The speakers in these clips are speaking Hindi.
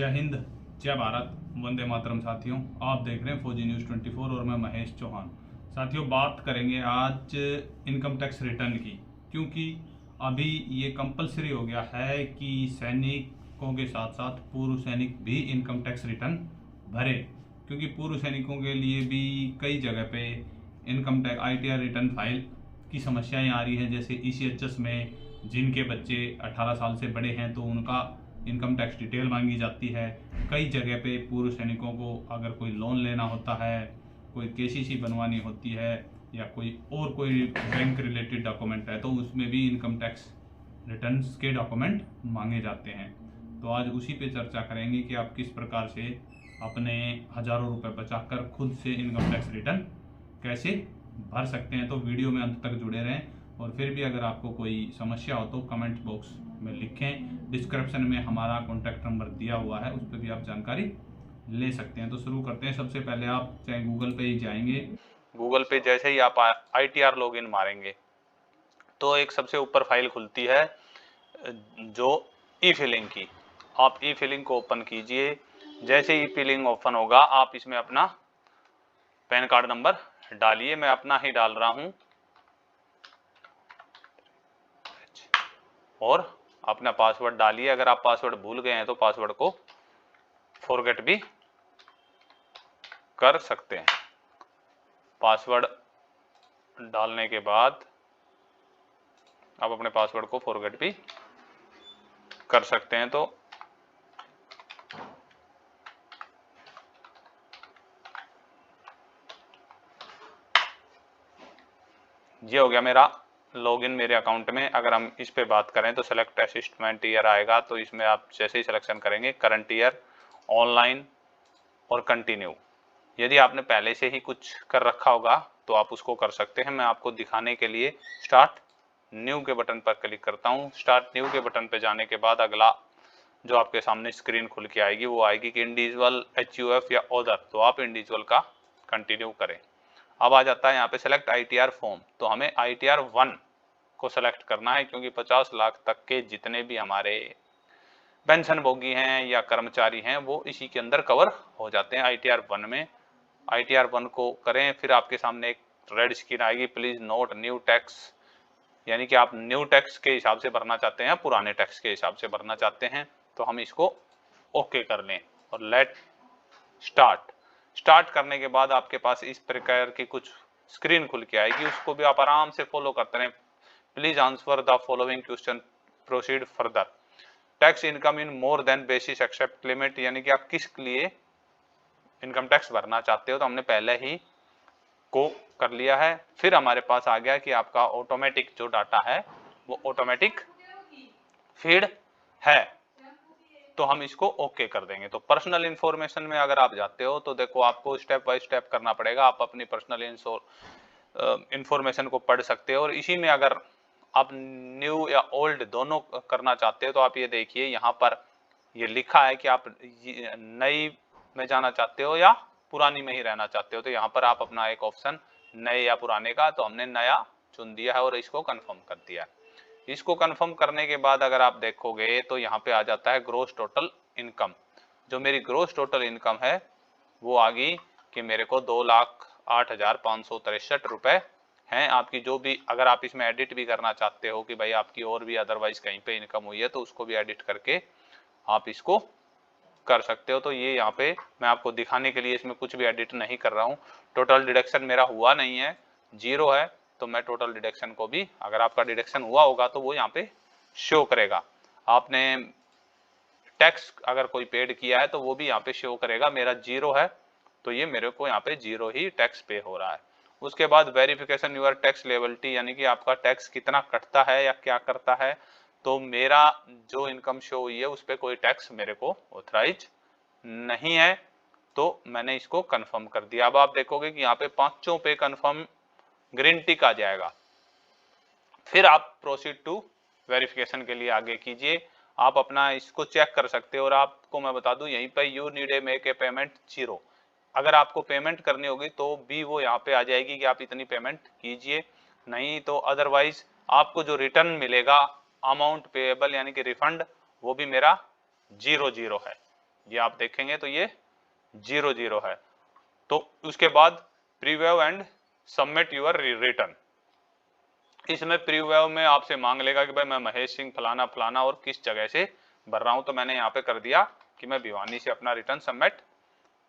जय हिंद, जय भारत, वंदे मातरम। साथियों, आप देख रहे हैं फौजी न्यूज़ 24 और मैं महेश चौहान। साथियों, बात करेंगे आज इनकम टैक्स रिटर्न की, क्योंकि अभी ये कंपलसरी हो गया है कि सैनिकों के साथ साथ पूर्व सैनिक भी इनकम टैक्स रिटर्न भरे, क्योंकि पूर्व सैनिकों के लिए भी कई जगह पे income tax ITR return file की समस्याएं आ रही हैं। जैसे ECHS में जिनके बच्चे 18 साल से बड़े हैं तो उनका इनकम टैक्स डिटेल मांगी जाती है। कई जगह पे पूर्व सैनिकों को अगर कोई लोन लेना होता है, कोई KCC बनवानी होती है या कोई बैंक रिलेटेड डॉक्यूमेंट है तो उसमें भी इनकम टैक्स रिटर्न्स के डॉक्यूमेंट मांगे जाते हैं। तो आज उसी पे चर्चा करेंगे कि आप किस प्रकार से अपने हज़ारों रुपए बचाकर खुद से इनकम टैक्स रिटर्न कैसे भर सकते हैं। तो वीडियो में अंत तक जुड़े रहें, और फिर भी अगर आपको कोई समस्या हो तो कमेंट बॉक्स में लिखें। डिस्क्रिप्शन में हमारा कॉन्टैक्ट नंबर दिया हुआ है, उस पर भी आप जानकारी ले सकते हैं। तो शुरू करते हैं। सबसे पहले आप चाहे गूगल पे ही जाएंगे, गूगल पे जैसे ही आप ITR लॉगिन मारेंगे तो एक सबसे ऊपर फाइल खुलती है जो E-फिलिंग की। आप E-फिलिंग को ओपन कीजिए। जैसे E-फिलिंग ओपन होगा आप इसमें अपना पैन कार्ड नंबर डालिए। मैं अपना ही डाल रहा हूं और अपना पासवर्ड डालिए। अगर आप पासवर्ड भूल गए हैं तो पासवर्ड को फॉरगेट भी कर सकते हैं। पासवर्ड डालने के बाद आप अपने पासवर्ड को फॉरगेट भी कर सकते हैं। तो ये हो गया मेरा लॉगिन मेरे अकाउंट में। अगर हम इस पे बात करें तो सेलेक्ट असिस्टमेंट ईयर आएगा, तो इसमें आप जैसे ही सिलेक्शन करेंगे करंट ईयर, ऑनलाइन और कंटिन्यू। यदि आपने पहले से ही कुछ कर रखा होगा तो आप उसको कर सकते हैं। मैं आपको दिखाने के लिए स्टार्ट न्यू के बटन पर क्लिक करता हूं। स्टार्ट न्यू के बटन पर जाने के बाद अगला जो आपके सामने स्क्रीन खुल के आएगी वो आएगी कि इंडिविजुअल, HUF या अदर, तो आप इंडिविजुअल का कंटिन्यू करें। अब आ जाता है यहाँ पे सेलेक्ट ITR फॉर्म, तो हमें ITR 1 को सेलेक्ट करना है, क्योंकि 50 लाख तक के जितने भी हमारे पेंशन भोगी हैं या कर्मचारी हैं वो इसी के अंदर कवर हो जाते हैं ITR 1 में। ITR 1 को करें। फिर आपके सामने एक रेड स्क्रीन आएगी, प्लीज नोट न्यू टैक्स, यानी कि आप न्यू टैक्स के हिसाब से भरना चाहते हैं, पुराने टैक्स के हिसाब से भरना चाहते हैं। तो हम इसको ओके कर लें और लेट स्टार्ट करने के बाद आपके पास इस प्रकार की कुछ स्क्रीन खुल के आएगी, उसको भी आप आराम से फॉलो करते रहें। Please answer the following question, proceed further. Tax income in more than basis except limit, यानी कि आप किस लिए इनकम टैक्स भरना चाहते हो, तो हमने पहले ही को कर लिया है। फिर हमारे पास आ गया कि आपका ऑटोमेटिक जो डाटा है वो ऑटोमेटिक फीड है, तो हम इसको ओके कर देंगे। तो पर्सनल इंफॉर्मेशन में अगर आप जाते हो तो देखो आपको स्टेप बाय स्टेप करना पड़ेगा। आप अपनी पर्सनल इंफॉर्मेशन को पढ़ सकते हो, और इसी में अगर आप न्यू या ओल्ड दोनों करना चाहते हो तो आप ये देखिए यहाँ पर ये लिखा है कि आप नई में जाना चाहते हो या पुरानी में ही रहना चाहते हो। तो यहाँ पर आप अपना एक ऑप्शन नए या पुराने का, तो हमने नया चुन दिया है और इसको कंफर्म कर दिया है। इसको कंफर्म करने के बाद अगर आप देखोगे तो यहाँ पे आ जाता है ग्रोस टोटल इनकम। जो मेरी ग्रोस टोटल इनकम है वो आ गई कि मेरे को 2,08,563 रुपए हैं। आपकी जो भी, अगर आप इसमें एडिट भी करना चाहते हो कि भाई आपकी और भी अदरवाइज कहीं पे इनकम हुई है तो उसको भी एडिट करके आप इसको कर सकते हो। तो ये यहाँ पे मैं आपको दिखाने के लिए इसमें कुछ भी एडिट नहीं कर रहा हूँ। टोटल डिडक्शन मेरा हुआ नहीं है, 0 है, तो मैं टोटल डिडक्शन को भी, अगर आपका डिडक्शन हुआ होगा तो वो यहाँ पे शो करेगा। आपने टैक्स अगर कोई पेड किया है तो वो भी यहाँ पे शो करेगा। मेरा 0 है तो ये मेरे को यहाँ पे 0 ही टैक्स पे हो रहा है। उसके बाद वेरिफिकेशन यूर टैक्स लेवलिटी, यानी कि आपका टैक्स कितना कटता है या क्या करता है। तो मेरा जो इनकम शो हुई है उस पर कोई टैक्स मेरे को ऑथराइज नहीं है, तो मैंने इसको कंफर्म कर दिया। अब आप देखोगे कि यहाँ पे 5 पे कंफर्म ग्रीन टिक आ जाएगा। फिर आप प्रोसीड टू वेरिफिकेशन के लिए आगे कीजिए। आप अपना इसको चेक कर सकते हो, और आपको मैं बता दूं यहीं पे you need a make a payment 0। अगर आपको पेमेंट करनी होगी तो भी वो यहाँ पे आ जाएगी कि आप इतनी पेमेंट कीजिए, नहीं तो अदरवाइज आपको जो रिटर्न मिलेगा अमाउंट पेएबल यानी कि रिफंड, वो भी मेरा 0 है। ये आप देखेंगे तो ये 00 है। तो उसके बाद preview and submit your return. इसमें प्रीव्यू में आपसे मांग लेगा कि भाई मैं महेश सिंह फलाना फलाना और किस जगह से भर रहा हूं, तो मैंने यहाँ पे कर दिया कि मैं भिवानी से अपना रिटर्न सबमिट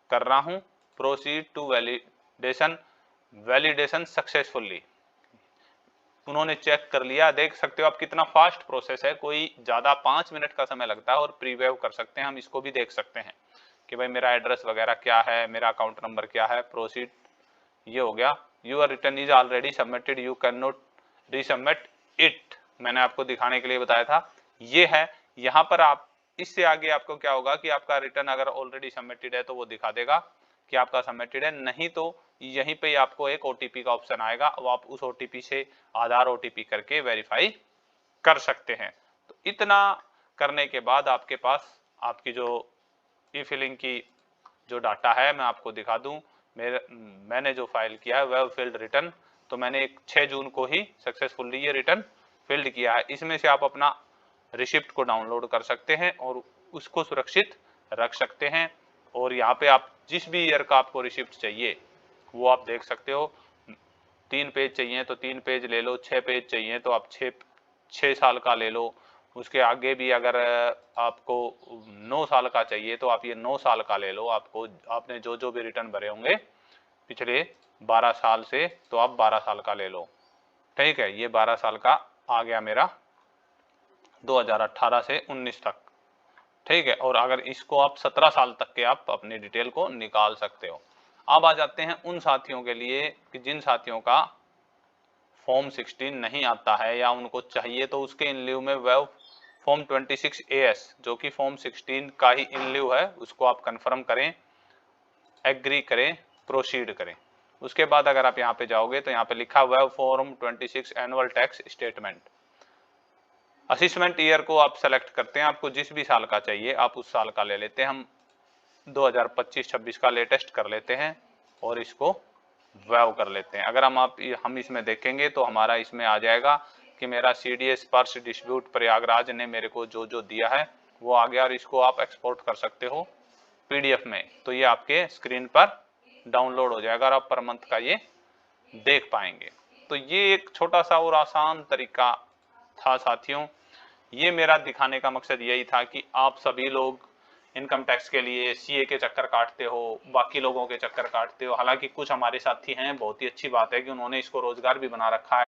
कर रहा हूं। Proceed to validation, validation successfully, उन्होंने चेक कर लिया। देख सकते हो आप कितना फास्ट प्रोसेस है, कोई ज्यादा 5 मिनट का समय लगता है और प्रीव्यू कर सकते हैं हम। इसको भी देख सकते हैं कि भाई मेरा एड्रेस वगैरह क्या है, मेरा अकाउंट नंबर क्या है। प्रोसीड, ये हो गया। Your return is already submitted, you can not resubmit it, मैंने आपको दिखाने के लिए बताया था, ये है। यहाँ पर आप इससे आगे आपको क्या होगा कि आपका रिटर्न अगर ऑलरेडी सबमिटेड है तो वो दिखा देगा कि आपका सबमिटेड है, नहीं तो यहीं पे आपको एक ओटीपी का ऑप्शन आएगा, वो आप उस ओटीपी से आधार ओटीपी करके वेरीफाई कर सकते हैं। तो इतना करने के बाद आपके पास आपकी जो ई फिलिंग की जो डाटा है मैं आपको दिखा दूं। मैंने जो फाइल किया है वेब फील्ड रिटर्न, तो मैंने 6 जून को ही सक्सेसफुली ये रिटर्न फील्ड किया है। इसमें से आप अपना रिसिप्ट को डाउनलोड कर सकते हैं और उसको सुरक्षित रख सकते हैं। और यहाँ पे आप जिस भी ईयर का आपको रिसिप्ट चाहिए वो आप देख सकते हो। 3 पेज चाहिए तो 3 पेज ले लो, 6 पेज चाहिए तो आप 6 साल का ले लो। उसके आगे भी अगर आपको 9 साल का चाहिए तो आप ये 9 साल का ले लो। आपको आपने जो जो भी रिटर्न भरे होंगे पिछले 12 साल से, तो आप 12 साल का ले लो। ठीक है, ये 12 साल का आ गया मेरा 2018 से 19 तक। ठीक है, और अगर इसको आप 17 साल तक के आप अपनी डिटेल को निकाल सकते हो। अब आ जाते हैं उन साथियों के लिए कि जिन साथियों का फॉर्म 16 नहीं आता है या उनको चाहिए, तो उसके इन लिeu में वेब फॉर्म 26 AS जो कि फॉर्म 16 का ही इन लिeu है, उसको आप कंफर्म करें, एग्री करें, प्रोसीड करें। उसके बाद अगर आप यहाँ पे जाओगे तो यहाँ पे लिखा हुआ है form 26 annual tax statement. Assessment year को आप सेलेक्ट करते हैं, आपको जिस भी साल का चाहिए आप उस साल का ले लेते हैं। हम 2025-26 का लेटेस्ट कर लेते हैं और इसको वेव कर लेते हैं। अगर हम इसमें देखेंगे तो हमारा इसमें आ जाएगा कि मेरा CDS पर्स डिस्ट्रीब्यूट प्रयागराज ने मेरे को जो जो दिया है वो आ गया, और इसको आप एक्सपोर्ट कर सकते हो PDF में, तो ये आपके स्क्रीन पर डाउनलोड हो जाएगा और आप पर मंथ का ये देख पाएंगे। तो ये एक छोटा सा और आसान तरीका था साथियों। ये मेरा दिखाने का मकसद यही था कि आप सभी लोग इनकम टैक्स के लिए CA के चक्कर काटते हो, बाकी लोगों के चक्कर काटते हो। हालांकि कुछ हमारे साथी हैं, बहुत ही अच्छी बात है कि उन्होंने इसको रोजगार भी बना रखा है।